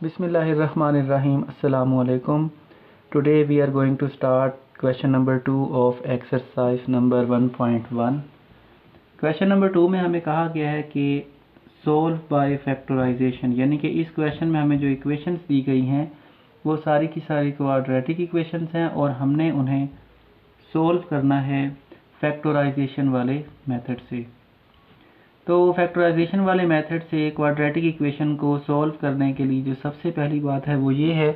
Bismillahirrahmanirrahim. Assalamu alaikum. Today we are going to start question number 2 of exercise number 1.1. Question number 2 में हमें कहा गया है कि solve by factorization, यानी कि इस क्वेश्चन में हमें जो इक्वेशंस दी गई हैं वो सारी की सारी क्वाड्रेटिक इक्वेशंस हैं और हमने उन्हें सोल्व करना है फैक्टराइजेशन वाले मेथड से। तो फैक्टराइजेशन वाले मेथड से क्वाड्रेटिक इक्वेशन को सॉल्व करने के लिए जो सबसे पहली बात है वो ये है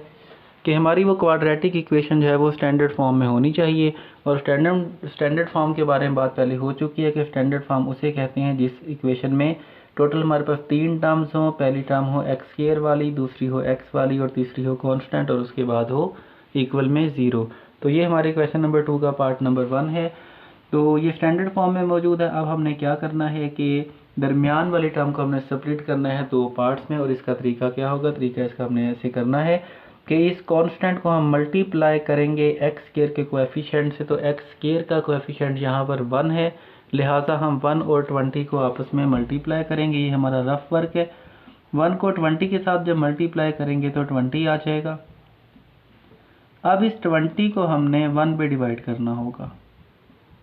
कि हमारी वो क्वाड्रेटिक इक्वेशन जो है वो स्टैंडर्ड फॉर्म में होनी चाहिए। और स्टैंडर्ड फॉर्म के बारे में बात पहले हो चुकी है कि स्टैंडर्ड फॉर्म उसे कहते हैं जिस इक्वेशन में टोटल हमारे पास 3 टर्म्स हों। पहली टर्म हो एक्स स्क्वायर वाली, दूसरी हो एक्स वाली और तीसरी हो कांस्टेंट और उसके बाद हो इक्वल में 0। तो ये हमारे क्वेश्चन नंबर 2 का पार्ट नंबर 1 है। तो ये स्टैंडर्ड फॉर्म में मौजूद है। अब हमने क्या करना है कि दरमियान वाली टर्म को हमने स्प्लिट करना है 2 पार्ट्स में। और इसका तरीका क्या होगा? तरीका इसका हमने ऐसे करना है कि इस कांस्टेंट को हम मल्टीप्लाई करेंगे एक्स स्क्वायर के कोएफिशिएंट से। तो एक्स स्क्वायर का कोएफिशिएंट यहाँ पर 1 है, लिहाजा हम 1 और 20 को आपस में मल्टीप्लाई करेंगे। ये हमारा रफ वर्क है। 1 को 20 के साथ जब मल्टीप्लाई करेंगे तो 20 आ जाएगा। अब इस 20 को हमने 1 पे डिवाइड करना होगा।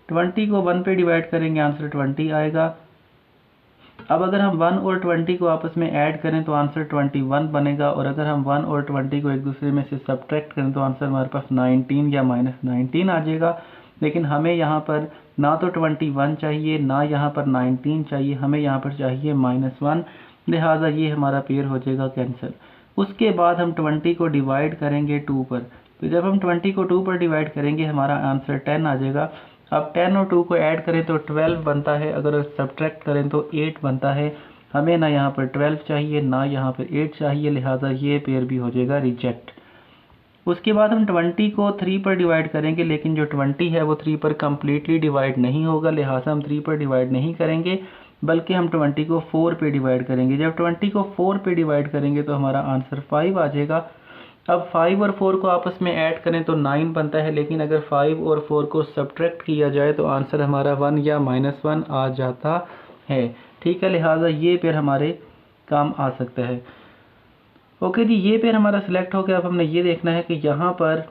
20 को 1 पे डिवाइड करेंगे, आंसर 20 आएगा। अब अगर हम 1 और 20 को आपस में ऐड करें तो आंसर 21 बनेगा। और अगर हम 1 और 20 को एक दूसरे में से सब्ट्रैक्ट करें तो आंसर हमारे पास 19 या -19 आ जाएगा। लेकिन हमें यहाँ पर ना तो 21 चाहिए ना यहाँ पर 19 चाहिए, हमें यहाँ पर चाहिए -1, लिहाजा ये हमारा पेयर हो जाएगा कैंसिल। उसके बाद हम 20 को डिवाइड करेंगे 2 पर। तो जब हम 20 को 2 पर डिवाइड करेंगे हमारा आंसर 10 आ जाएगा। अब 10 और 2 को ऐड करें तो 12 बनता है, अगर सब्ट्रैक्ट करें तो 8 बनता है। हमें ना यहाँ पर 12 चाहिए ना यहाँ पर 8 चाहिए, लिहाजा ये पेयर भी हो जाएगा रिजेक्ट। उसके बाद हम 20 को 3 पर डिवाइड करेंगे, लेकिन जो 20 है वो 3 पर कम्प्लीटली डिवाइड नहीं होगा, लिहाजा हम 3 पर डिवाइड नहीं करेंगे बल्कि हम 20 को 4 पे डिवाइड करेंगे। जब 20 को 4 पे डिवाइड करेंगे तो हमारा आंसर 5 आ जाएगा। अब 5 और 4 को आपस में ऐड करें तो 9 बनता है, लेकिन अगर 5 और 4 को सब्ट्रैक्ट किया जाए तो आंसर हमारा 1 या -1 आ जाता है। ठीक है, लिहाजा ये पेयर हमारे काम आ सकता है। ओके जी, ये पेयर हमारा सिलेक्ट हो गया। अब हमने ये देखना है कि यहाँ पर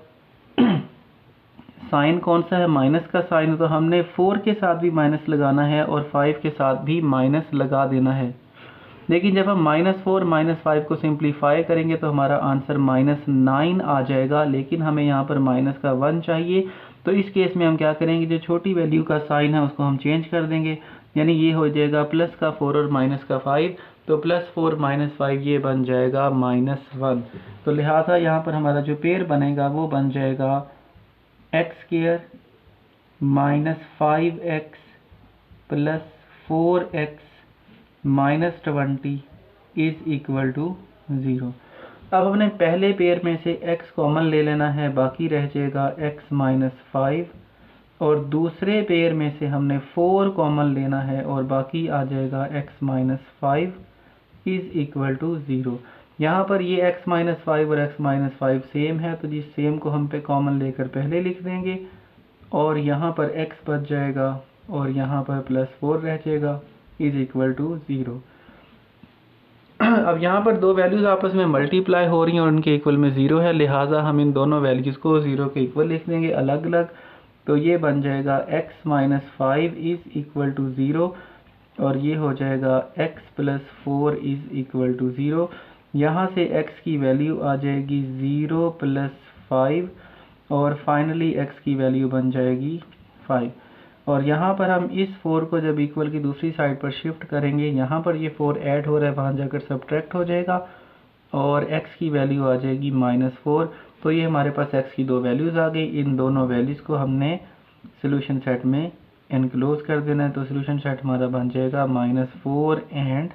साइन कौन सा है, माइनस का साइन है। तो हमने 4 के साथ भी माइनस लगाना है और 5 के साथ भी माइनस लगा देना है। लेकिन जब हम -4 -5 को सिंप्लीफाई करेंगे तो हमारा आंसर -9 आ जाएगा। लेकिन हमें यहाँ पर माइनस का 1 चाहिए। तो इस केस में हम क्या करेंगे, जो छोटी वैल्यू का साइन है उसको हम चेंज कर देंगे, यानी ये हो जाएगा प्लस का 4 और माइनस का 5। तो +4 -5 ये बन जाएगा -1। तो लिहाजा यहाँ पर हमारा जो पेयर बनेगा वो बन जाएगा x² -5x + 4x -20 = 0। अब हमने पहले पेयर में से x कॉमन ले लेना है, बाकी रह जाएगा x -5। और दूसरे पेयर में से हमने 4 कॉमन लेना है और बाकी आ जाएगा x -5 = 0। यहाँ पर ये x -5 और x -5 सेम है, तो जिस सेम को हम पे कॉमन लेकर पहले लिख देंगे और यहाँ पर x बच जाएगा और यहाँ पर +4 रह जाएगा = 0। अब यहाँ पर दो वैल्यूज़ आपस में मल्टीप्लाई हो रही हैं और उनके इक्वल में 0 है, लिहाजा हम इन दोनों वैल्यूज़ को 0 के इक्वल लिख देंगे अलग अलग। तो ये बन जाएगा x -5 = 0 और ये हो जाएगा x + 4 = 0। यहाँ से x की वैल्यू आ जाएगी 0 + 5 और फाइनली x की वैल्यू बन जाएगी 5। और यहाँ पर हम इस 4 को जब इक्वल की दूसरी साइड पर शिफ्ट करेंगे, यहाँ पर ये 4 ऐड हो रहा है, वहाँ जाकर सब्ट्रैक्ट हो जाएगा और x की वैल्यू आ जाएगी -4। तो ये हमारे पास x की दो वैल्यूज़ आ गई। इन दोनों वैल्यूज़ को हमने सोल्यूशन सेट में एनक्लोज कर देना है। तो सोल्यूशन सेट हमारा बन जाएगा -4 और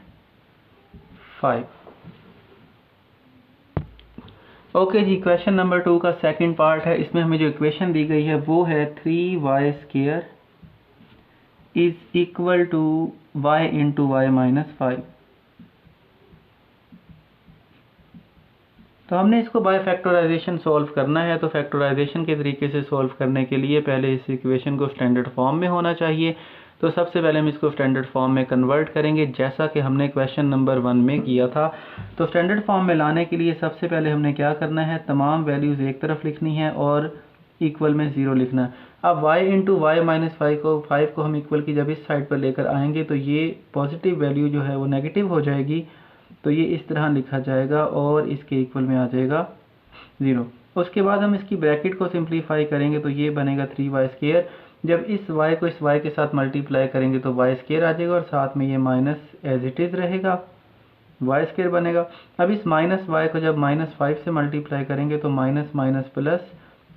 5। ओके जी, क्वेश्चन नंबर 2 का सेकंड पार्ट है। इसमें हमें जो इक्वेशन दी गई है वो है 3y² = y × y - 5। तो हमने इसको बाय फैक्टराइजेशन सॉल्व करना है। तो फैक्टराइजेशन के तरीके से सॉल्व करने के लिए पहले इस इक्वेशन को स्टैंडर्ड फॉर्म में होना चाहिए। तो सबसे पहले हम इसको स्टैंडर्ड फॉर्म में कन्वर्ट करेंगे, जैसा कि हमने क्वेश्चन नंबर 1 में किया था। तो स्टैंडर्ड फॉर्म में लाने के लिए सबसे पहले हमने क्या करना है, तमाम वैल्यूज़ एक तरफ लिखनी है और इक्वल में 0 लिखना है। अब y इंटू वाई माइनस 5 को हम इक्वल की जब इस साइड पर लेकर आएंगे तो ये पॉजिटिव वैल्यू जो है वो नेगेटिव हो जाएगी, तो ये इस तरह लिखा जाएगा और इसके इक्वल में आ जाएगा 0। उसके बाद हम इसकी ब्रैकेट को सिंप्लीफाई करेंगे तो ये बनेगा 3y²। जब इस y को इस y के साथ मल्टीप्लाई करेंगे तो y² आ जाएगा और साथ में ये माइनस एज इट इज़ रहेगा, y² बनेगा। अब इस माइनस y को जब -5 से मल्टीप्लाई करेंगे तो माइनस माइनस प्लस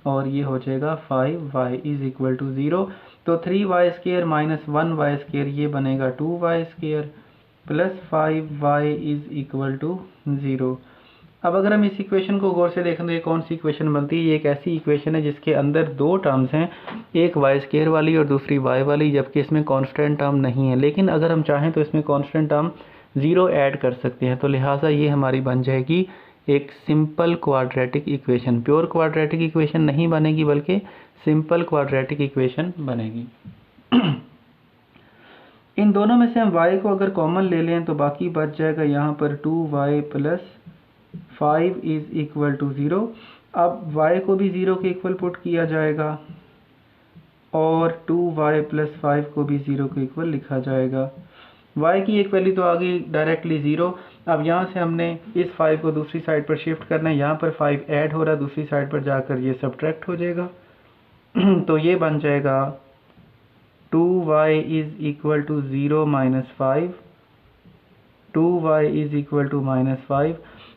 और ये हो जाएगा 5y इज इक्वल टू 0। तो 3y² माइनस 1y² ये बनेगा 2y² plus 5y is equal to 0। अब अगर हम इस इक्वेशन को गौर से देखें तो ये कौन सी इक्वेशन बनती है, ये एक ऐसी इक्वेशन है जिसके अंदर दो टर्म्स हैं, एक y² वाली और दूसरी y वाली, जबकि इसमें कांस्टेंट टर्म नहीं है। लेकिन अगर हम चाहें तो इसमें कांस्टेंट टर्म 0 ऐड कर सकते हैं, तो लिहाजा ये हमारी बन जाएगी एक simple quadratic equation. Pure quadratic equation नहीं बनेगी बल्कि सिंपल क्वाड्रेटिक इक्वेशन बनेगी। इन दोनों में से हम y को अगर कॉमन ले लें तो बाकी बच जाएगा यहाँ पर 2y plus 5 is equal to 0। अब y को भी 0 के इक्वल पुट किया जाएगा और 2y प्लस 5 को भी 0 के इक्वल लिखा जाएगा। y की एक वैल्यू तो आ गई डायरेक्टली 0। अब यहाँ से हमने इस 5 को दूसरी साइड पर शिफ्ट करना है, यहाँ पर 5 ऐड हो रहा है, दूसरी साइड पर जाकर ये सब्ट्रैक्ट हो जाएगा। तो ये बन जाएगा 2y is equal to 0 minus 5, 2y is equal to -5।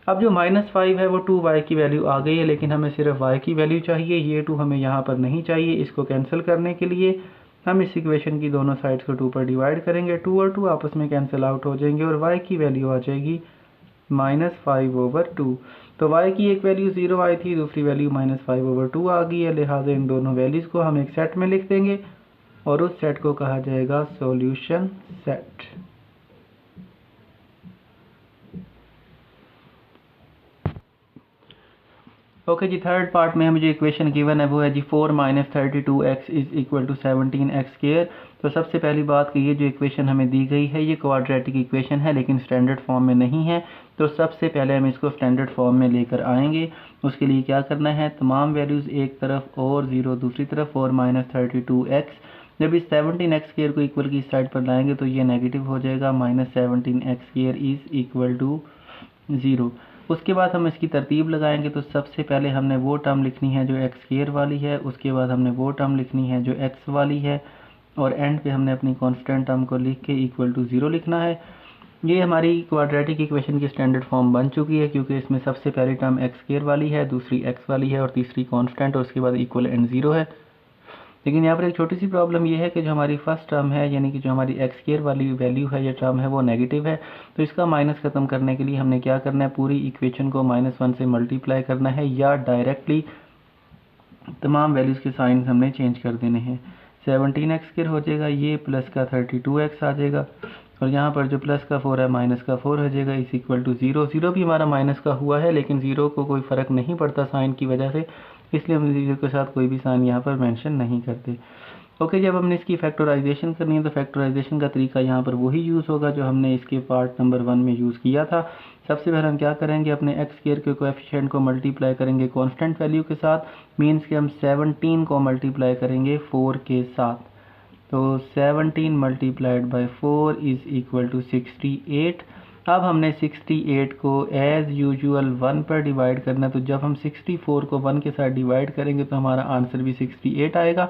अब जो -5 है वो 2y की वैल्यू आ गई है, लेकिन हमें सिर्फ y की वैल्यू चाहिए, ये 2 हमें यहाँ पर नहीं चाहिए। इसको कैंसिल करने के लिए हम इस इक्वेशन की दोनों साइड्स को 2 पर डिवाइड करेंगे, 2 और 2 आपस में कैंसिल आउट हो जाएंगे और y की वैल्यू आ जाएगी -5/2। तो y की एक वैल्यू 0 आई थी, दूसरी वैल्यू -5/2 आ गई है, लिहाजा इन दोनों वैल्यूज़ को हम एक सेट में लिख देंगे और उस सेट को कहा जाएगा सॉल्यूशन सेट। ओके जी, थर्ड पार्ट में हमें जो इक्वेशन गिवन है वो है जी 4 - 32x is equal to 17x²। तो सबसे पहली बात कि ये जो इक्वेशन हमें दी गई है ये क्वाड्रेटिक इक्वेशन है लेकिन स्टैंडर्ड फॉर्म में नहीं है। तो सबसे पहले हम इसको स्टैंडर्ड फॉर्म में लेकर आएंगे। उसके लिए क्या करना है, तमाम वैल्यूज़ एक तरफ और 0 दूसरी तरफ। 4 - 32x, जब इस 17x² को इक्वल की साइड पर लाएंगे तो ये नेगेटिव हो जाएगा, -17x² इज इक्वल टू 0। उसके बाद हम इसकी तरतीब लगाएंगे तो सबसे पहले हमने वो टर्म लिखनी है जो x² वाली है, उसके बाद हमने वो टर्म लिखनी है जो x वाली है और एंड पे हमने अपनी कांस्टेंट टर्म को लिख के इक्वल टू 0 लिखना है। ये हमारी क्वाड्रेटिक इक्वेशन की स्टैंडर्ड फॉर्म बन चुकी है क्योंकि इसमें सबसे पहली टर्म x² वाली है, दूसरी x वाली है और तीसरी कांस्टेंट और उसके बाद इक्वल एंड 0 है। लेकिन यहाँ पर एक छोटी सी प्रॉब्लम ये है कि जो हमारी फर्स्ट टर्म है यानी कि जो हमारी x² वाली वैल्यू है या टर्म है वो नेगेटिव है। तो इसका माइनस ख़त्म करने के लिए हमने क्या करना है, पूरी इक्वेशन को -1 से मल्टीप्लाई करना है या डायरेक्टली तमाम वैल्यूज़ के साइन हमने चेंज कर देने हैं। 17x² हो जाएगा, ये प्लस का 32x आ जाएगा और यहाँ पर जो प्लस का 4 है माइनस का 4 हो जाएगा इस इक्वल टू 0। 0 भी हमारा माइनस का हुआ है लेकिन 0 को कोई फ़र्क नहीं पड़ता साइन की वजह से, इसलिए हम 0 के साथ कोई भी साइन यहाँ पर मेंशन नहीं करते। ओके, जब हमने इसकी फैक्टराइजेशन करनी है तो फैक्टराइजेशन का तरीका यहाँ पर वही यूज़ होगा जो हमने इसके पार्ट नंबर 1 में यूज़ किया था। सबसे पहले हम क्या करेंगे, अपने x² के कोएफिशिएंट को मल्टीप्लाई करेंगे कांस्टेंट वैल्यू के साथ, मीन्स कि हम 17 को मल्टीप्लाई करेंगे 4 के साथ। तो 17 multiplied by 4 is equal to 68। अब हमने 68 को एज़ यूजुअल 1 पर डिवाइड करना है, तो जब हम 64 को 1 के साथ डिवाइड करेंगे तो हमारा आंसर भी 68 आएगा।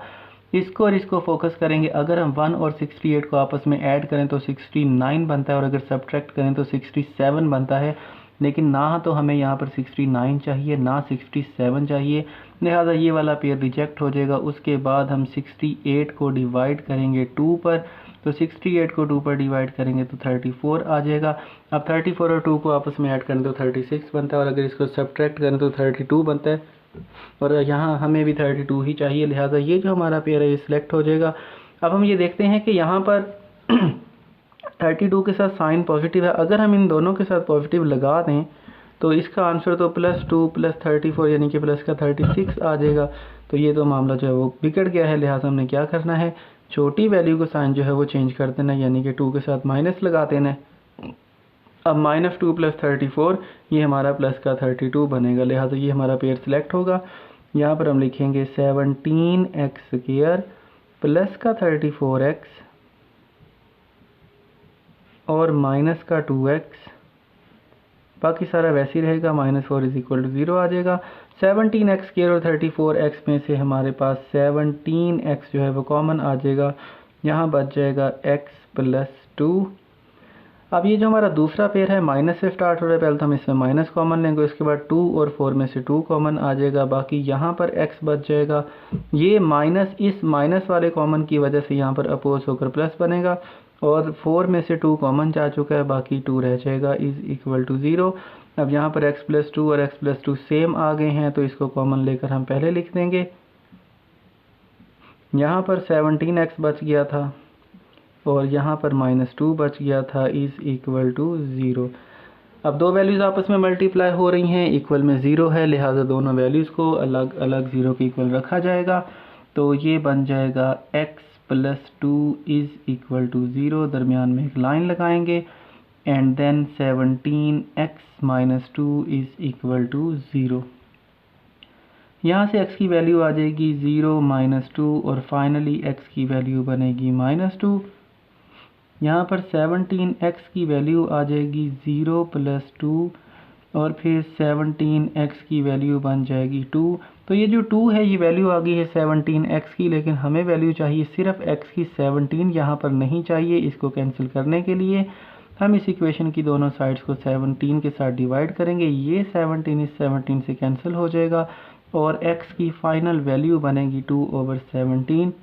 इसको और इसको फोकस करेंगे, अगर हम 1 और 68 को आपस में ऐड करें तो 69 बनता है और अगर सब्ट्रैक्ट करें तो 67 बनता है। लेकिन ना तो हमें यहाँ पर 69 चाहिए ना 67 चाहिए, लिहाजा ये वाला पेयर रिजेक्ट हो जाएगा। उसके बाद हम 68 को डिवाइड करेंगे 2 पर, तो 68 को 2 पर डिवाइड करेंगे तो 34 आ जाएगा। अब 34 और 2 को आपस में ऐड करें तो 36 बनता है और अगर इसको सब्ट्रैक्ट करें तो 32 बनता है और यहाँ हमें भी 32 ही चाहिए, लिहाजा ये जो हमारा पेयर है ये सिलेक्ट हो जाएगा। अब हम ये देखते हैं कि यहाँ पर 32 के साथ साइन पॉजिटिव है, अगर हम इन दोनों के साथ पॉजिटिव लगा दें तो इसका आंसर तो +2 + 34 यानी कि प्लस का 36 आ जाएगा। तो ये तो मामला जो है वो बिगड़ गया है, लिहाजा हमने क्या करना है, छोटी वैल्यू को साइन जो है वो चेंज कर देना, यानी कि 2 के साथ माइनस लगा देना। अब -2 + 34 ये हमारा प्लस का 32 बनेगा, लिहाजा ये हमारा पेयर सिलेक्ट होगा। यहाँ पर हम लिखेंगे 17x² प्लस का 34x और माइनस का 2x, बाकी सारा वैसे ही रहेगा। -4 = 0 आ जाएगा। 17x² और 34x में से हमारे पास 17x जो है वो कॉमन आ जाएगा, यहाँ बच जाएगा x + 2। अब ये जो हमारा दूसरा पेयर है माइनस से स्टार्ट हो रहा है, पहले तो हम इसमें माइनस कॉमन लेंगे, उसके बाद 2 और 4 में से 2 कॉमन आ जाएगा, बाकी यहाँ पर x बच जाएगा। ये माइनस इस माइनस वाले कॉमन की वजह से यहाँ पर अपोज होकर प्लस बनेगा, और 4 में से 2 कॉमन जा चुका है, बाकी 2 रह जाएगा = 0। अब यहाँ पर x + 2 और x + 2 सेम आ गए हैं, तो इसको कॉमन लेकर हम पहले लिख देंगे। यहाँ पर 17x बच गया था और यहाँ पर -2 बच गया था = 0। अब दो वैल्यूज़ आपस में मल्टीप्लाई हो रही हैं, इक्वल में 0 है, लिहाजा दोनों वैल्यूज़ को अलग अलग 0 के इक्वल रखा जाएगा। तो ये बन जाएगा x + 2 = 0, दरमियान में एक लाइन लगाएंगे, एंड देन 17x - 2 = 0। यहाँ से x की वैल्यू आ जाएगी 0 - 2 और फाइनली x की वैल्यू बनेगी -2। यहाँ पर 17x की वैल्यू आ जाएगी 0 + 2 और फिर 17x की वैल्यू बन जाएगी 2। तो ये जो 2 है ये वैल्यू आ गई है 17x की, लेकिन हमें वैल्यू चाहिए सिर्फ x की, 17 यहाँ पर नहीं चाहिए। इसको कैंसिल करने के लिए हम इस इक्वेशन की दोनों साइड्स को 17 के साथ डिवाइड करेंगे। ये 17 इस 17 से कैंसिल हो जाएगा और x की फाइनल वैल्यू बनेगी 2/17।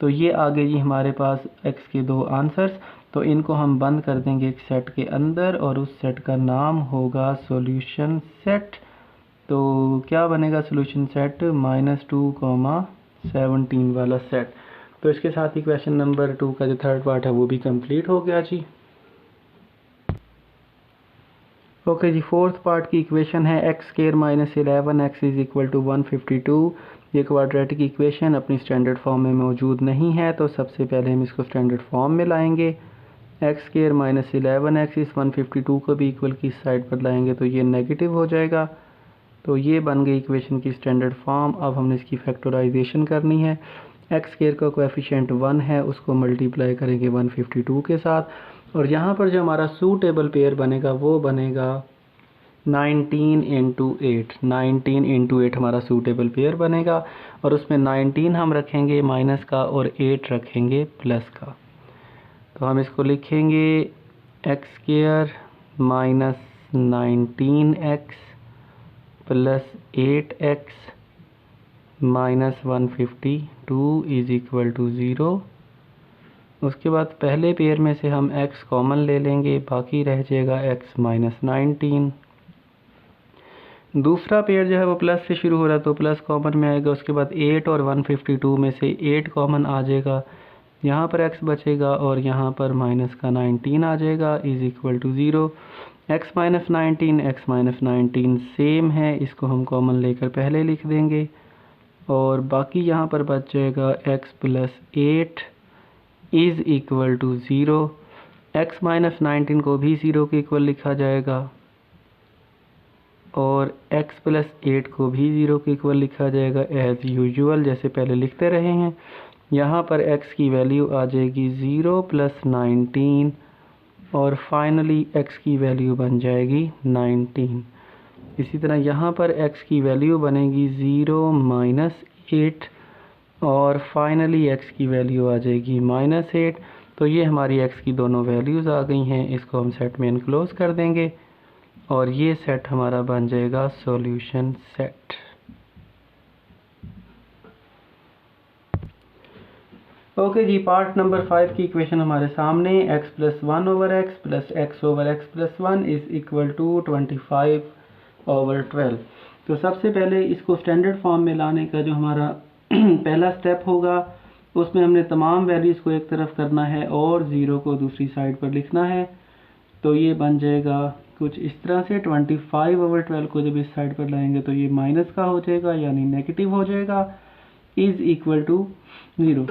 तो ये आ गई हमारे पास x के दो आंसर्स। तो इनको हम बंद कर देंगे एक सेट के अंदर और उस सेट का नाम होगा सॉल्यूशन सेट। तो क्या बनेगा सॉल्यूशन सेट? -2, 17 वाला सेट। तो इसके साथ ही क्वेश्चन नंबर 2 का जो थर्ड पार्ट है वो भी कंप्लीट हो गया जी। ओके जी, फोर्थ पार्ट की इक्वेशन है x² - 11x = 152। ये क्वाड्रेटिक इक्वेशन अपनी स्टैंडर्ड फॉर्म में मौजूद नहीं है, तो सबसे पहले हम इसको स्टैंडर्ड फॉर्म में लाएंगे। x² - 11x इस 152 को भी इक्वल की साइड पर लाएंगे तो ये नेगेटिव हो जाएगा। तो ये बन गई इक्वेशन की स्टैंडर्ड फॉर्म। अब हमने इसकी फैक्टराइजेशन करनी है। x² का कोएफिशिएंट 1 है, उसको मल्टीप्लाई करेंगे 152 के साथ, और यहाँ पर जो हमारा सूटेबल पेयर बनेगा वो बनेगा 19 × 8। 19 × 8 हमारा सूटेबल पेयर बनेगा, और उसमें 19 हम रखेंगे माइनस का और 8 रखेंगे प्लस का। तो हम इसको लिखेंगे x² - 19x + 8x - 152 = 0। उसके बाद पहले पेयर में से हम x कॉमन ले लेंगे, बाकी रह जाएगा x - 19। दूसरा पेयर जो है वो प्लस से शुरू हो रहा है तो प्लस कॉमन में आएगा। उसके बाद 8 और 152 में से 8 कॉमन आ जाएगा, यहाँ पर x बचेगा और यहाँ पर माइनस का 19 आ जाएगा = 0। x - 19 x - 19 सेम है, इसको हम कॉमन लेकर पहले लिख देंगे, और बाकी यहाँ पर बच जाएगा x + 8 = 0। x - 19 को भी 0 के इक्वल लिखा जाएगा और x + 8 को भी 0 के इक्वल लिखा जाएगा एज़ यूजुअल, जैसे पहले लिखते रहे हैं। यहाँ पर x की वैल्यू आ जाएगी 0 + 19 और फाइनली x की वैल्यू बन जाएगी 19। इसी तरह यहाँ पर x की वैल्यू बनेगी 0 - 8 और फाइनली x की वैल्यू आ जाएगी -8। तो ये हमारी x की दोनों वैल्यूज़ आ गई हैं। इसको हम सेट में इनक्लोज कर देंगे और ये सेट हमारा बन जाएगा सॉल्यूशन सेट। ओके जी, पार्ट नंबर 5 की इक्वेशन हमारे सामने। x + 1/x + x/x + 1 = 25/12। तो सबसे पहले इसको स्टैंडर्ड फॉर्म में लाने का जो हमारा पहला स्टेप होगा, उसमें हमने तमाम वैल्यूज़ को एक तरफ करना है और 0 को दूसरी साइड पर लिखना है। तो ये बन जाएगा कुछ इस तरह से। 25/12 को जब इस साइड पर लाएंगे तो ये माइनस का हो जाएगा, यानी नेगेटिव हो जाएगा, = 0।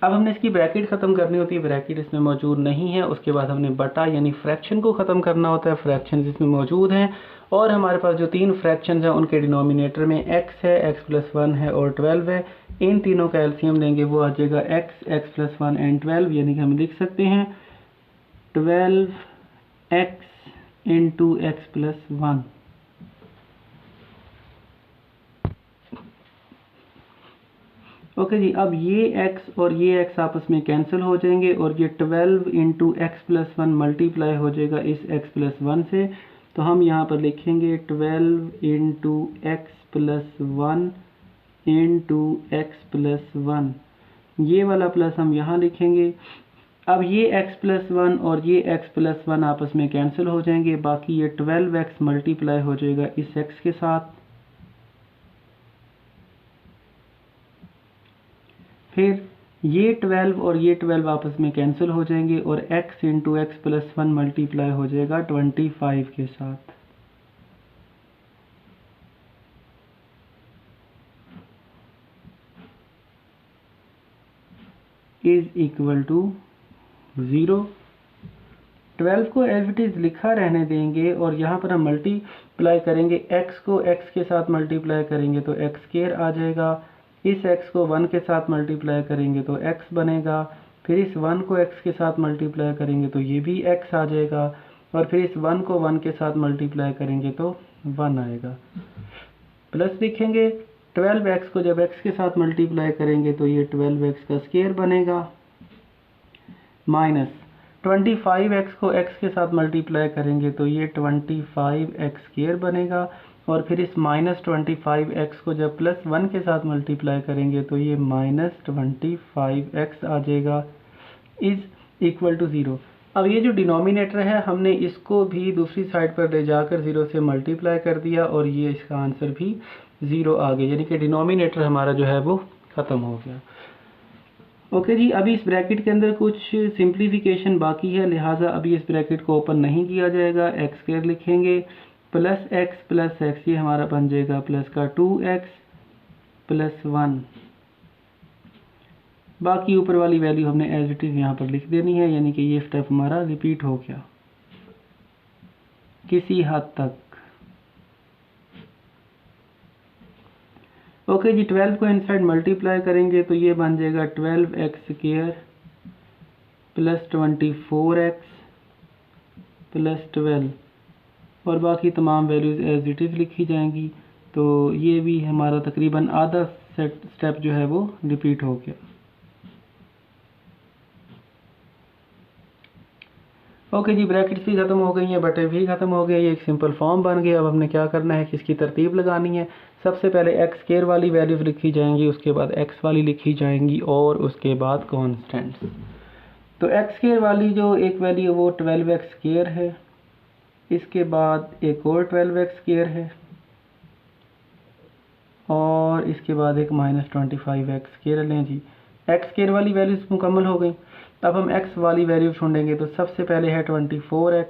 अब हमने इसकी ब्रैकेट ख़त्म करनी होती है, ब्रैकेट इसमें मौजूद नहीं है। उसके बाद हमने बटा यानी फ्रैक्शन को ख़त्म करना होता है, फ्रैक्शन इसमें मौजूद हैं। और हमारे पास जो 3 फ्रैक्शन हैं उनके डिनोमिनेटर में x है, x+1 है और 12 है। इन तीनों का एलसीएम लेंगे, वो आ जाएगा x, x+1 एंड 12, यानी कि हम लिख सकते हैं 12x × x+1। ओके जी, अब ये x और ये x आपस में कैंसिल हो जाएंगे और ये 12 × x+1 मल्टीप्लाई हो जाएगा इस x+1 से। तो हम यहाँ पर लिखेंगे 12 × x+1 × x+1। ये वाला प्लस हम यहाँ लिखेंगे। अब ये x+1 और ये x+1 आपस में कैंसिल हो जाएंगे, बाकी ये 12x मल्टीप्लाई हो जाएगा इस x के साथ। फिर ये 12 और ये 12 आपस में कैंसिल हो जाएंगे और x × x+1 मल्टीप्लाई हो जाएगा 25 के साथ। Is equal to 0। 12 को एज इट इज़ लिखा रहने देंगे और यहाँ पर हम मल्टीप्लाई करेंगे, x को x के साथ मल्टीप्लाई करेंगे तो x² आ जाएगा। इस x को 1 के साथ मल्टीप्लाई करेंगे तो x बनेगा। फिर इस 1 को x के साथ मल्टीप्लाई करेंगे तो ये भी x आ जाएगा। और फिर इस 1 को 1 के साथ मल्टीप्लाई करेंगे तो 1 आएगा। प्लस लिखेंगे 12x को जब x के साथ मल्टीप्लाई करेंगे तो ये 12x का स्क्वायर बनेगा। माइनस 25x को x के साथ मल्टीप्लाई करेंगे तो ये 25x² बनेगा। और फिर इस -25x को जब +1 के साथ मल्टीप्लाई करेंगे तो ये -25x आ जाएगा। Is equal to 0। अब ये जो डिनोमिनेटर है हमने इसको भी दूसरी साइड पर ले जाकर 0 से मल्टीप्लाई कर दिया और ये इसका आंसर भी 0 आ गया, यानी कि डिनोमिनेटर हमारा जो है वो ख़त्म हो गया। ओके जी, अभी इस ब्रैकेट के अंदर कुछ सिंप्लीफिकेशन बाकी है, लिहाजा अभी इस ब्रैकेट को ओपन नहीं किया जाएगा। x² लिखेंगे प्लस x, ये हमारा बन जाएगा प्लस का 2x+1। बाकी ऊपर वाली वैल्यू हमने एज इट इज़ यहाँ पर लिख देनी है, यानी कि ये स्टेप हमारा रिपीट हो गया किसी हद तक। ओके जी, 12 को इनसाइड मल्टीप्लाई करेंगे तो ये बन जाएगा 12x² + 24x + 12 और बाकी तमाम वैल्यूज़ एज इट इज़ लिखी जाएंगी। तो ये भी हमारा तकरीबन आधा स्टेप जो है वो रिपीट हो गया। ओके जी, ब्रैकेट्स भी ख़त्म हो गई हैं, बटे भी ख़त्म हो गए, ये एक सिंपल फॉर्म बन गया। अब हमने क्या करना है कि इसकी तरतीब लगानी है। सबसे पहले x² वाली वैल्यूज़ लिखी जाएंगी, उसके बाद x वाली लिखी जाएंगी और उसके बाद कॉन्स्टेंट्स। तो x² वाली जो एक वैल्यू है वो 12x² है, इसके बाद एक और 12x² है और इसके बाद एक -25x² लें जी। x² वाली वैल्यूज़ मुकम्मल हो गई। अब हम x वाली वैल्यू ढूंढेंगे तो सबसे पहले है 24x,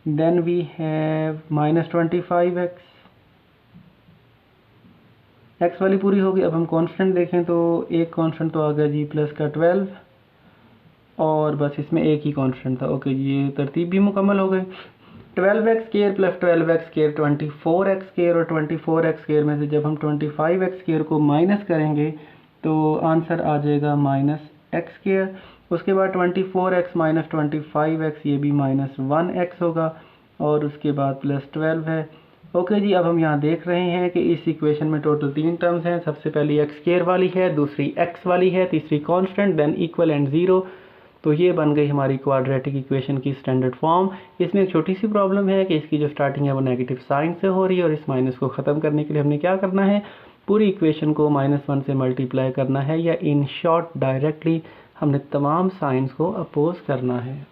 then we have -25x। x वाली पूरी हो गई। अब हम कांस्टेंट देखें तो एक कांस्टेंट तो आ गया जी प्लस का 12 और बस इसमें एक ही कांस्टेंट था। ओके जी, ये तरतीब भी मुकम्मल हो गई। 12x² + 12x² 24x² और 24x² में से जब हम 25x² को माइनस करेंगे तो आंसर आ जाएगा -x²। उसके बाद 24x - 25x ये भी -1x होगा और उसके बाद +12 है। ओके जी, अब हम यहाँ देख रहे हैं कि इस इक्वेशन में टोटल 3 टर्म्स हैं। सबसे पहली x² वाली है, दूसरी x वाली है, तीसरी कांस्टेंट, देन इक्वल एंड 0। तो ये बन गई हमारी क्वाड्रेटिक इक्वेशन की स्टैंडर्ड फॉर्म। इसमें एक छोटी सी प्रॉब्लम है कि इसकी जो स्टार्टिंग है वो नेगेटिव साइन से हो रही है और इस माइनस को ख़त्म करने के लिए हमने क्या करना है, पूरी इक्वेशन को -1 से मल्टीप्लाई करना है, या इन शॉर्ट डायरेक्टली हमने तमाम साइंस को अपोज करना है।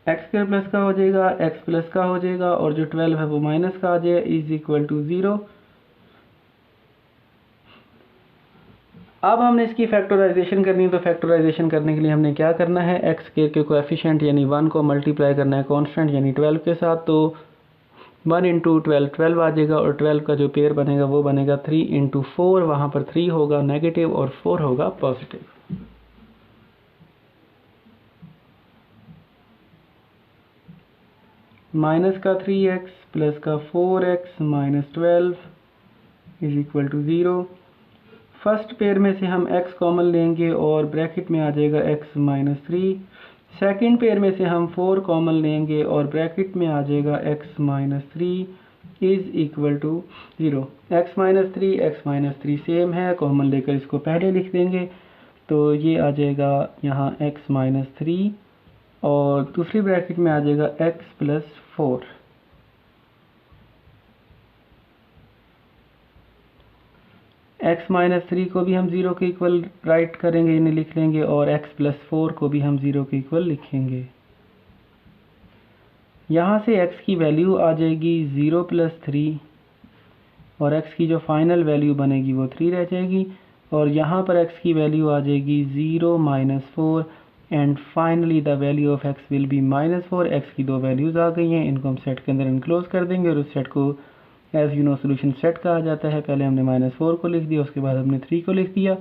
x² प्लस का हो जाएगा, x प्लस का हो जाएगा और जो 12 है वो माइनस का आ जाएगा, इज इक्वल टू 0। अब हमने इसकी फैक्टराइजेशन करनी है, तो फैक्टराइजेशन करने के लिए हमने क्या करना है, x के कोएफिशिएंट यानी 1 को मल्टीप्लाई करना है कांस्टेंट यानी 12 के साथ। तो 1 इंटू 12 12 आ जाएगा और 12 का जो पेयर बनेगा वो बनेगा 3 इंटू 4, वहाँ पर 3 होगा नेगेटिव और 4 होगा पॉजिटिव। माइनस का 3x प्लस का 4x minus 12 is equal to 0। First pair में से हम x कॉमन लेंगे और ब्रैकेट में आ जाएगा x माइनस 3। सेकेंड पेयर में से हम 4 कॉमन लेंगे और ब्रैकेट में आ जाएगा x minus 3 is equal to 0। x minus 3 same है, कॉमन लेकर इसको पहले लिख देंगे तो ये आ जाएगा यहाँ x माइनस 3 और दूसरी ब्रैकेट में आ जाएगा x प्लस 4। x माइनस 3 को भी हम 0 के इक्वल राइट करेंगे, इन्हें लिख लेंगे, और x प्लस 4 को भी हम 0 के इक्वल लिखेंगे। यहाँ से x की वैल्यू आ जाएगी 0 प्लस 3 और x की जो फाइनल वैल्यू बनेगी वो 3 रह जाएगी, और यहाँ पर x की वैल्यू आ जाएगी 0 minus 4 and finally the value of x will be minus 4। x की दो वैल्यूज़ आ गई हैं, इनको हम सेट के अंदर इनक्लोज कर देंगे और उस सेट को as you know solution set कहा जाता है। पहले हमने -4 को लिख दिया, उसके बाद हमने 3 को लिख दिया।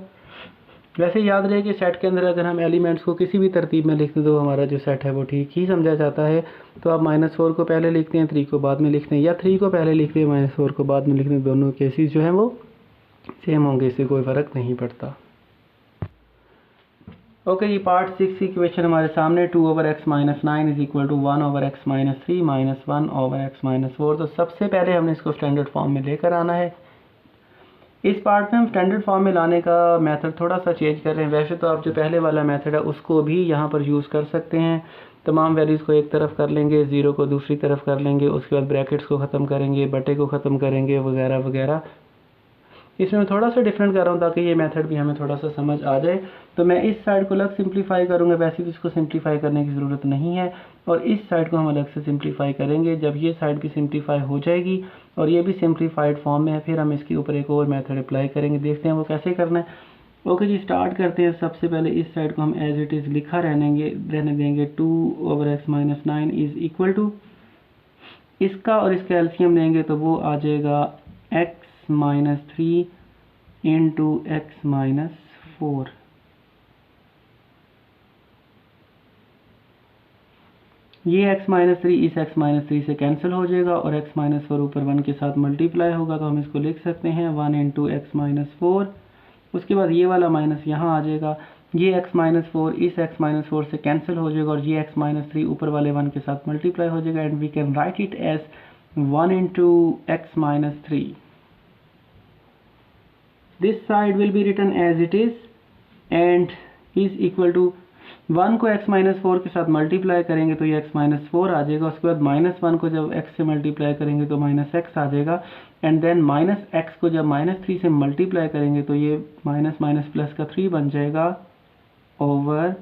वैसे याद रहे कि सेट के अंदर अगर हम एलिमेंट्स को किसी भी तरतीब में लिख दें तो हमारा जो सेट है वो ठीक ही समझा जाता है। तो आप -4 को पहले लिखते हैं, 3 को बाद में लिखते हैं, या 3 को पहले लिखते हैं -4 को बाद में लिखते हैं, दोनों केसेस जो हैं वो सेम होंगे, इससे कोई फ़र्क नहीं पड़ता। ओके जी, पार्ट 6 की इक्वेशन हमारे सामने 2 over x minus 9 is equal to 1 over x minus 3 minus 1 over x minus 4। तो सबसे पहले हमने इसको स्टैंडर्ड फॉर्म में लेकर आना है। इस पार्ट में हम स्टैंडर्ड फॉर्म में लाने का मेथड थोड़ा सा चेंज कर रहे हैं। वैसे तो आप जो पहले वाला मेथड है उसको भी यहाँ पर यूज़ कर सकते हैं। तमाम वैल्यूज़ को एक तरफ कर लेंगे, 0 को दूसरी तरफ कर लेंगे, उसके बाद ब्रैकेट्स को ख़त्म करेंगे, बटे को ख़त्म करेंगे, वगैरह वगैरह। इसमें मैं थोड़ा सा डिफरेंट कर रहा हूँ ताकि ये मेथड भी हमें थोड़ा सा समझ आ जाए। तो मैं इस साइड को अलग सिंप्लीफाई करूँगा, वैसे भी इसको सिंप्लीफाई करने की ज़रूरत नहीं है, और इस साइड को हम अलग से सिंप्लीफाई करेंगे। जब ये साइड भी सिंप्लीफाई हो जाएगी और ये भी सिंप्लीफाइड फॉर्म में है, फिर हम इसके ऊपर एक और मेथड अप्लाई करेंगे, देखते हैं वो कैसे करना है। ओके जी, स्टार्ट करते हैं। सबसे पहले इस साइड को हम एज इट इज़ लिखा रहने देंगे। 2 over x minus 9 is equal to, इसका और इसका एलसीएम लेंगे तो वो आ जाएगा x minus 3 into x minus 4। ये x माइनस 3 इस x माइनस 3 से कैंसिल हो जाएगा और x माइनस 4 ऊपर 1 के साथ मल्टीप्लाई होगा, तो हम इसको लिख सकते हैं 1 इंटू एक्स माइनस 4। उसके बाद ये वाला माइनस यहाँ आ जाएगा, ये x माइनस 4 इस x माइनस 4 से कैंसिल हो जाएगा और ये x माइनस 3 ऊपर वाले 1 के साथ मल्टीप्लाई हो जाएगा, and we can write it as 1 into x minus 3। This side will be written as it is and is equal to 1 को x माइनस 4 के साथ मल्टीप्लाई करेंगे तो ये x माइनस 4 आ जाएगा। उसके बाद -1 को जब x से मल्टीप्लाई करेंगे तो -x आ जाएगा, एंड देन -x को जब -3 से मल्टीप्लाई करेंगे तो ये माइनस माइनस प्लस का 3 बन जाएगा, ओवर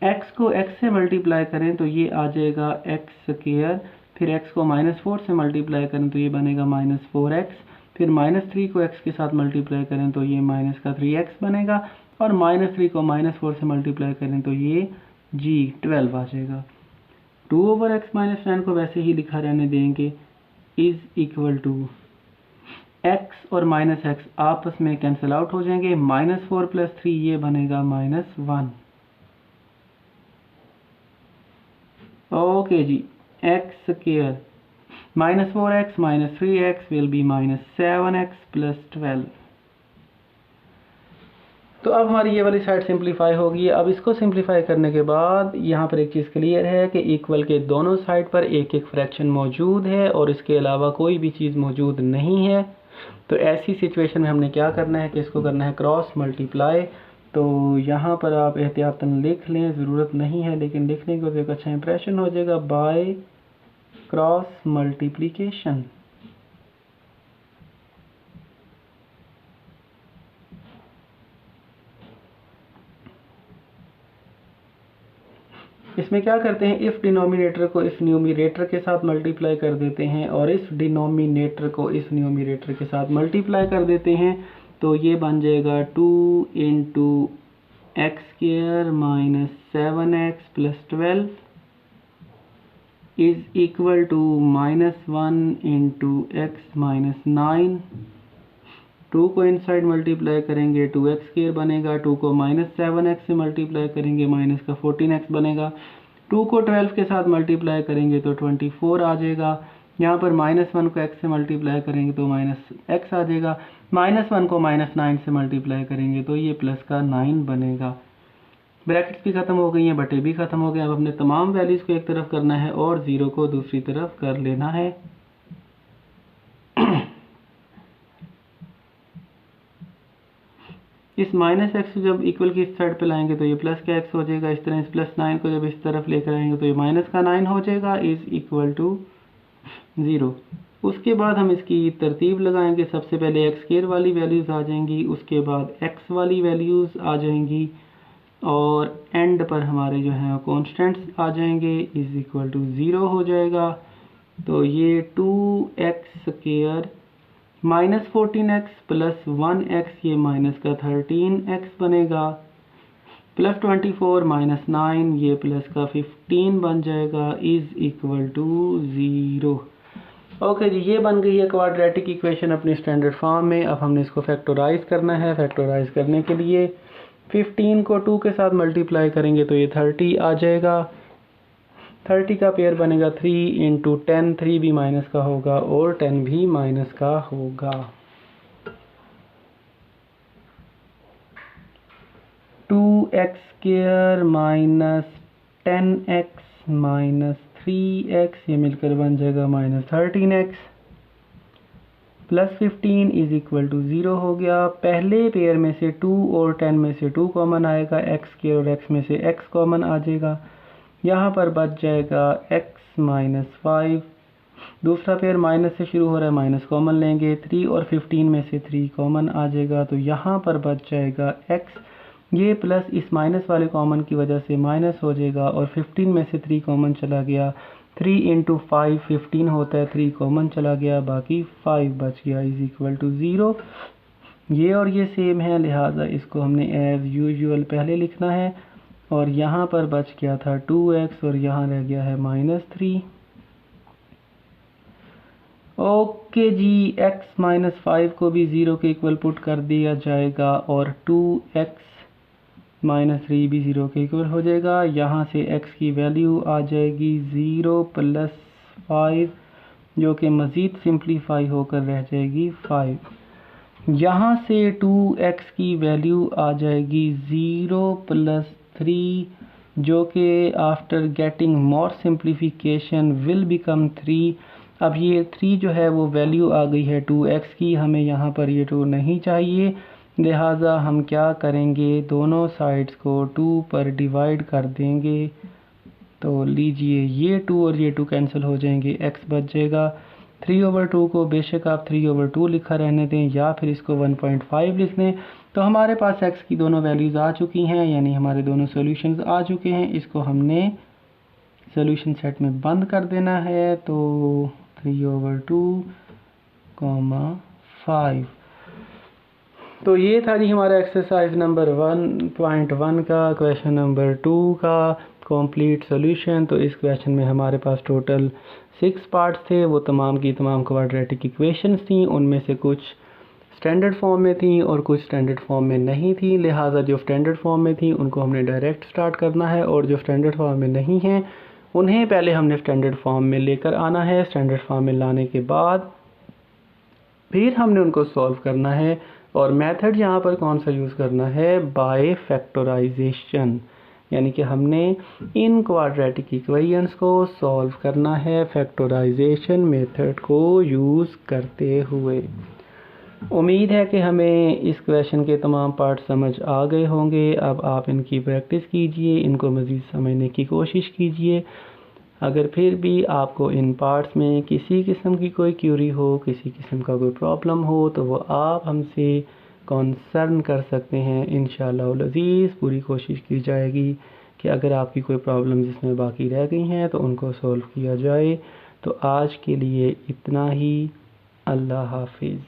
x को x से मल्टीप्लाई करें तो ये आ जाएगा x स्क्वायर, फिर x को -4 से मल्टीप्लाई करें तो ये बनेगा -4x, फिर -3 को x के साथ मल्टीप्लाई करें तो ये माइनस का 3x बनेगा, और -3 को -4 से मल्टीप्लाई करें तो ये g12 आ जाएगा। 2 ओवर x माइनस 9 को वैसे ही लिखा रहने देंगे, इज इक्वल टू x और -x आपस में कैंसिल आउट हो जाएंगे, -4 प्लस 3 ये बनेगा -1। Okay ji, x square -4x minus 3x will be -7x plus 12। तो अब हमारी ये वाली साइड सिंप्लीफाई होगी। अब इसको सिंप्लीफाई करने के बाद यहाँ पर एक चीज़ क्लियर है कि इक्वल के दोनों साइड पर एक एक फ्रैक्शन मौजूद है और इसके अलावा कोई भी चीज़ मौजूद नहीं है। तो ऐसी सिचुएशन में हमने क्या करना है कि इसको करना है क्रॉस मल्टीप्लाई। तो यहाँ पर आप एहतियातन लिख लें, ज़रूरत नहीं है लेकिन लिखने को एक अच्छा इंप्रेशन हो जाएगा, बाय क्रॉस मल्टीप्लिकेशन। इसमें क्या करते हैं, इस डिनोमिनेटर को इस न्यूमरेटर के साथ मल्टीप्लाई कर देते हैं और इस डिनोमिनेटर को इस न्यूमरेटर के साथ मल्टीप्लाई कर देते हैं, तो ये बन जाएगा 2 into x square minus 7x plus 12 is equal to -1 into x minus 9। 2 को इनसाइड मल्टीप्लाई करेंगे 2x² बनेगा। 2 को -7x से मल्टीप्लाई करेंगे माइनस का 14x बनेगा। 2 को 12 के साथ मल्टीप्लाई करेंगे तो 24 आ जाएगा। यहाँ पर -1 को x से मल्टीप्लाई करेंगे तो -x आ जाएगा। -1 को -9 से मल्टीप्लाई करेंगे तो ये प्लस का 9 बनेगा। ब्रैकेट्स भी खत्म हो गई हैं, बटे भी खत्म हो गए। अब हमने तमाम वैल्यूज़ को एक तरफ करना है और 0 को दूसरी तरफ कर लेना है। इस -x जब इक्वल की इस साइड पे लाएंगे तो ये प्लस का x हो जाएगा। इस तरह इस +9 को जब इस तरफ लेकर आएंगे तो ये माइनस का 9 हो जाएगा, इज इक्वल टू 0। उसके बाद हम इसकी तरतीब लगाएंगे। सबसे पहले x² वाली वैल्यूज़ आ जाएंगी, उसके बाद x वाली वैल्यूज़ आ जाएंगी और एंड पर हमारे जो हैं कॉन्स्टेंट्स आ जाएंगे, इज इक्वल टू 0 हो जाएगा। तो ये 2x² -14x प्लस 1x ये माइनस का 13x बनेगा, प्लस 24 माइनस 9 ये प्लस का 15 बन जाएगा, इज इक्वल टू 0। ओके जी, ये बन गई है क्वाड्रेटिक इक्वेशन अपनी स्टैंडर्ड फॉर्म में। अब हमने इसको फैक्टराइज करना है। फैक्टराइज करने के लिए 15 को 2 के साथ मल्टीप्लाई करेंगे तो ये 30 आ जाएगा। 30 का पेयर बनेगा 3 इंटू 10। 3 भी माइनस का होगा और 10 भी माइनस का होगा। 2x² minus 10x minus 3x ये मिलकर बन जाएगा -13x plus 15 is equal to 0 हो गया। पहले पेयर में से 2 और 10 में से 2 कॉमन आएगा, x² और x में से x कॉमन आ जाएगा। यहाँ पर बच जाएगा x माइनस 5। दूसरा पेयर माइनस से शुरू हो रहा है, माइनस कॉमन लेंगे। 3 और 15 में से 3 कॉमन आ जाएगा तो यहाँ पर बच जाएगा x। ये प्लस इस माइनस वाले कॉमन की वजह से माइनस हो जाएगा और 15 में से 3 कॉमन चला गया। 3 इंटू 5 15 होता है, 3 कॉमन चला गया, बाकी 5 बच गया, इज इक्वल टू 0। ये और ये सेम है, लिहाजा इसको हमने एज यूजुअल पहले लिखना है। और यहाँ पर बच गया था 2x और यहाँ रह गया है -3। ओके जी, x माइनस 5 को भी 0 के इक्वल पुट कर दिया जाएगा और 2x माइनस 3 भी 0 के इक्वल हो जाएगा। यहाँ से x की वैल्यू आ जाएगी 0 प्लस 5 जो कि मज़ीद सिंप्लीफाई होकर रह जाएगी 5। यहाँ से 2x की वैल्यू आ जाएगी 0 प्लस 3 जो कि after getting more simplification will become 3। अब ये 3 जो है वो वैल्यू आ गई है 2x की, हमें यहाँ पर ये 2 नहीं चाहिए, लिहाजा हम क्या करेंगे, दोनों साइड्स को 2 पर डिवाइड कर देंगे। तो लीजिए ये 2 और ये 2 कैंसिल हो जाएंगे, x बच जाएगा। 3/2 को बेशक आप 3/2 लिखा रहने दें या फिर इसको 1.5 लिख दें। तो हमारे पास x की दोनों वैल्यूज़ आ चुकी हैं, यानी हमारे दोनों सॉल्यूशंस आ चुके हैं। इसको हमने सॉल्यूशन सेट में बंद कर देना है। तो 3/2, 5। तो ये था जी हमारा एक्सरसाइज नंबर 1.1 का क्वेश्चन नंबर 2 का कंप्लीट सॉल्यूशन। तो इस क्वेश्चन में हमारे पास टोटल 6 पार्ट्स थे, वो तमाम की तमाम क्वाड्रेटिक इक्वेशंस थी। उनमें से कुछ स्टैंडर्ड फॉर्म में थी और कुछ स्टैंडर्ड फॉर्म में नहीं थी, लिहाजा जो स्टैंडर्ड फॉर्म में थी उनको हमने डायरेक्ट स्टार्ट करना है और जो स्टैंडर्ड फॉर्म में नहीं हैं उन्हें पहले हमने स्टैंडर्ड फॉर्म में लेकर आना है। स्टैंडर्ड फॉर्म में लाने के बाद फिर हमने उनको सॉल्व करना है और मेथड यहाँ पर कौन सा यूज़ करना है, बाय फैक्टराइजेशन, यानी कि हमने इन क्वाड्रेटिक इक्वेशंस को सॉल्व करना है फैक्टराइजेशन मेथड को यूज़ करते हुए। उम्मीद है कि हमें इस क्वेश्चन के तमाम पार्ट समझ आ गए होंगे। अब आप इनकी प्रैक्टिस कीजिए, इनको मज़ीद समझने की कोशिश कीजिए। अगर फिर भी आपको इन पार्ट्स में किसी किस्म की कोई क्यूरी हो, किसी किस्म का कोई प्रॉब्लम हो, तो वो आप हमसे कंसर्न कर सकते हैं। इंशाअल्लाह अज़ीज़ पूरी कोशिश की जाएगी कि अगर आपकी कोई प्रॉब्लम जिसमें बाकी रह गई हैं तो उनको सॉल्व किया जाए। तो आज के लिए इतना ही। अल्लाह हाफिज़।